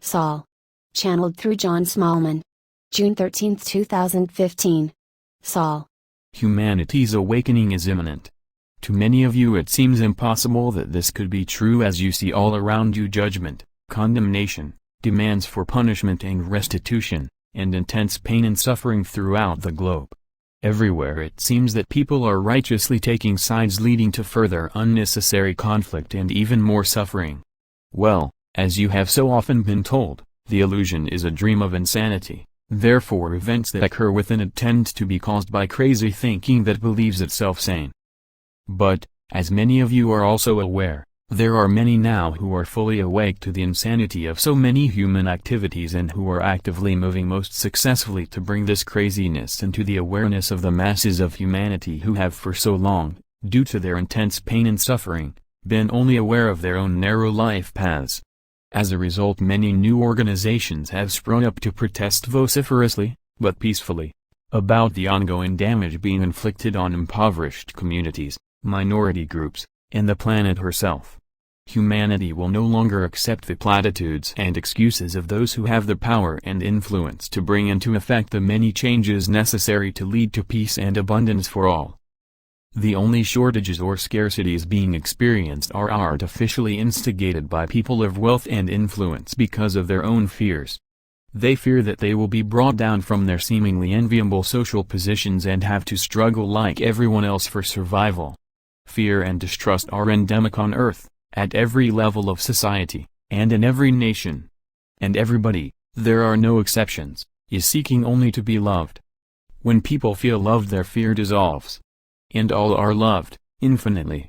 Saul. Channeled through John Smallman. June 13, 2015. Saul. Humanity's awakening is imminent. To many of you it seems impossible that this could be true, as you see all around you judgment, condemnation, demands for punishment and restitution, and intense pain and suffering throughout the globe. Everywhere it seems that people are righteously taking sides, leading to further unnecessary conflict and even more suffering. Well, as you have so often been told, the illusion is a dream of insanity. Therefore events that occur within it tend to be caused by crazy thinking that believes itself sane. But, as many of you are also aware, there are many now who are fully awake to the insanity of so many human activities and who are actively moving most successfully to bring this craziness into the awareness of the masses of humanity who have for so long, due to their intense pain and suffering, been only aware of their own narrow life paths. As a result, many new organizations have sprung up to protest vociferously, but peacefully, about the ongoing damage being inflicted on impoverished communities, minority groups, and the planet herself. Humanity will no longer accept the platitudes and excuses of those who have the power and influence to bring into effect the many changes necessary to lead to peace and abundance for all. The only shortages or scarcities being experienced are artificially instigated by people of wealth and influence because of their own fears. They fear that they will be brought down from their seemingly enviable social positions and have to struggle like everyone else for survival. Fear and distrust are endemic on Earth, at every level of society, and in every nation. And everybody, there are no exceptions, is seeking only to be loved. When people feel loved, their fear dissolves. And all are loved, infinitely.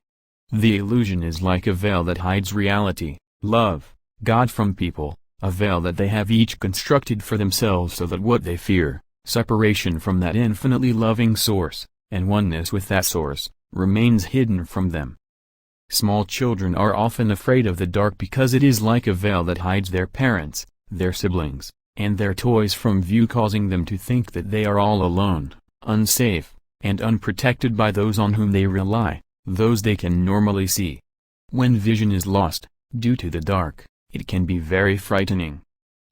The illusion is like a veil that hides reality, love, God from people, a veil that they have each constructed for themselves so that what they fear, separation from that infinitely loving source, and oneness with that source, remains hidden from them. Small children are often afraid of the dark because it is like a veil that hides their parents, their siblings, and their toys from view, causing them to think that they are all alone, unsafe, and unprotected by those on whom they rely, those they can normally see. When vision is lost, due to the dark, it can be very frightening.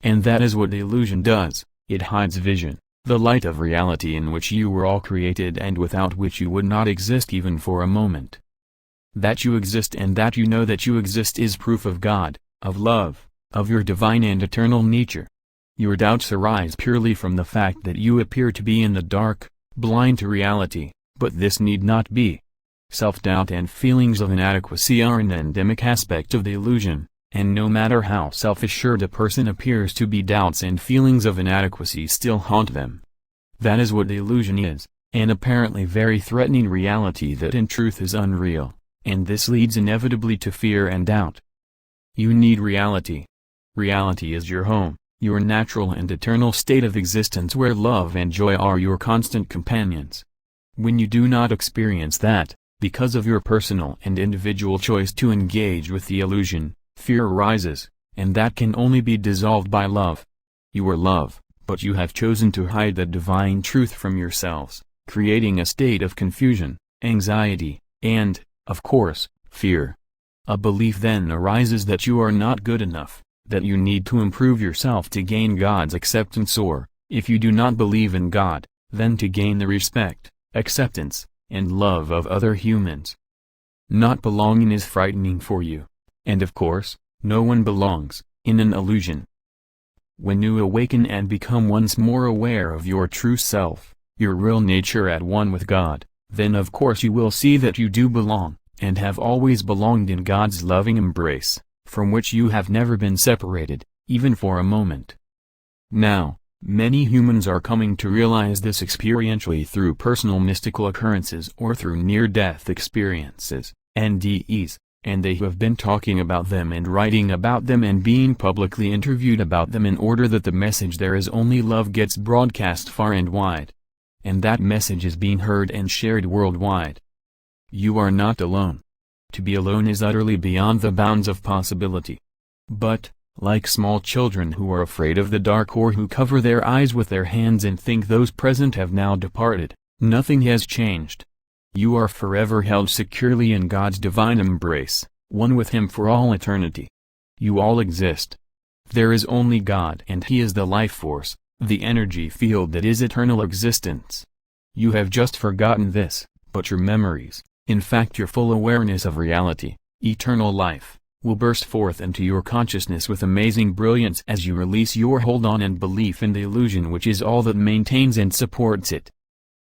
And that is what the illusion does, it hides vision, the light of reality in which you were all created and without which you would not exist even for a moment. That you exist and that you know that you exist is proof of God, of love, of your divine and eternal nature. Your doubts arise purely from the fact that you appear to be in the dark, blind to reality, but this need not be. Self-doubt and feelings of inadequacy are an endemic aspect of the illusion, and no matter how self-assured a person appears to be, doubts and feelings of inadequacy still haunt them. That is what the illusion is, an apparently very threatening reality that in truth is unreal, and this leads inevitably to fear and doubt. You need reality. Reality is your home, your natural and eternal state of existence where love and joy are your constant companions. When you do not experience that, because of your personal and individual choice to engage with the illusion, fear arises, and that can only be dissolved by love. You are love, but you have chosen to hide the divine truth from yourselves, creating a state of confusion, anxiety, and, of course, fear. A belief then arises that you are not good enough, that you need to improve yourself to gain God's acceptance, or, if you do not believe in God, then to gain the respect, acceptance, and love of other humans. Not belonging is frightening for you. And of course, no one belongs, in an illusion. When you awaken and become once more aware of your true self, your real nature at one with God, then of course you will see that you do belong, and have always belonged in God's loving embrace, from which you have never been separated, even for a moment. Now, many humans are coming to realize this experientially through personal mystical occurrences or through near-death experiences, NDEs, and they have been talking about them and writing about them and being publicly interviewed about them in order that the message "there is only love" gets broadcast far and wide. And that message is being heard and shared worldwide. You are not alone. To be alone is utterly beyond the bounds of possibility. But, like small children who are afraid of the dark or who cover their eyes with their hands and think those present have now departed, nothing has changed. You are forever held securely in God's divine embrace, one with Him for all eternity. You all exist. There is only God, and He is the life force, the energy field that is eternal existence. You have just forgotten this, but your memories, in fact your full awareness of reality, eternal life, will burst forth into your consciousness with amazing brilliance as you release your hold on and belief in the illusion which is all that maintains and supports it.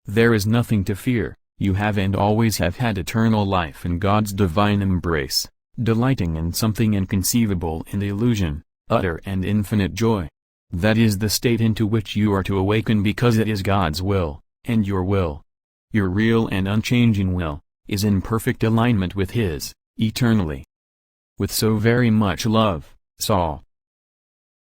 There is nothing to fear. You have and always have had eternal life in God's divine embrace, delighting in something inconceivable in the illusion, utter and infinite joy. That is the state into which you are to awaken, because it is God's will, and your will, your real and unchanging will, is in perfect alignment with His, eternally. With so very much love, Saul.